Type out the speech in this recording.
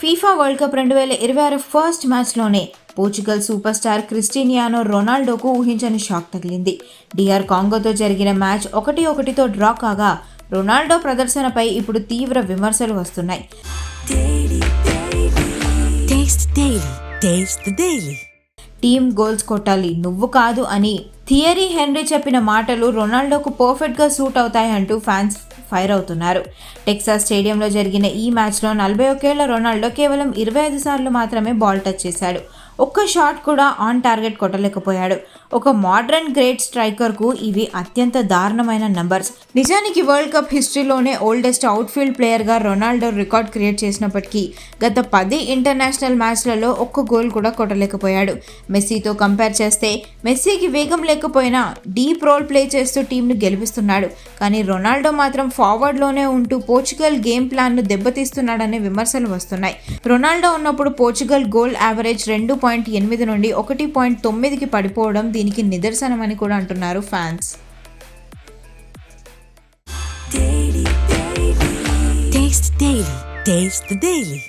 FIFA world cup 2026 first మ్యాచ్లోనే Portugal super star Cristiano రొనాల్డోకు ఊహించని షాక్ తగిలింది. DR కాంగోతో జరిగిన మ్యాచ్ 1-1తో డ్రా కాగా రొనాల్డో ప్రదర్శనపై ఇప్పుడు తీవ్ర విమర్శలు వస్తున్నాయి. టీమ్ గోల్స్ కొట్టాలి, నువ్వు కాదు అని థియరీ హెన్రీ చెప్పిన మాటలు రొనాల్డోకు పర్ఫెక్ట్గా సూట్ అవుతాయి అంటూ ఫ్యాన్స్ ఫైర్ అవుతున్నారు. టెక్సాస్ స్టేడియంలో జరిగిన ఈ మ్యాచ్లో 41 ఏళ్ల రొనాల్డో కేవలం 25 సార్లు మాత్రమే బాల్ టచ్ చేశాడు. ఒక్క షాట్ కూడా ఆన్ టార్గెట్ కొట్టలేకపోయాడు. ఒక మోడ్రన్ గ్రేట్ స్ట్రైకర్కు ఇవి అత్యంత దారుణమైన నంబర్స్. నిజానికి వరల్డ్ కప్ హిస్టరీలోనే ఓల్డెస్ట్ అవుట్ఫీల్డ్ ప్లేయర్గా రొనాల్డో రికార్డ్ క్రియేట్ చేసినప్పటికీ గత 10 ఇంటర్నేషనల్ మ్యాచ్లలో ఒక్క గోల్ కూడా కొట్టలేకపోయాడు. మెస్సీతో కంపేర్ చేస్తే మెస్సీకి వేగం లేకపోయినా డీప్ రోల్ ప్లే చేస్తూ టీంను గెలిపిస్తున్నాడు. కానీ రొనాల్డో మాత్రం ఫార్వర్డ్లోనే ఉంటూ పోర్చుగల్ గేమ్ ప్లాన్ను దెబ్బతీస్తున్నాడనే విమర్శలు వస్తున్నాయి. రొనాల్డో ఉన్నప్పుడు పోర్చుగల్ గోల్ యావరేజ్ 2.8 నుండి 1.9కి పడిపోవడం దీనికి నిదర్శనమని కూడా అంటున్నారు ఫ్యాన్స్. Taste the Daily.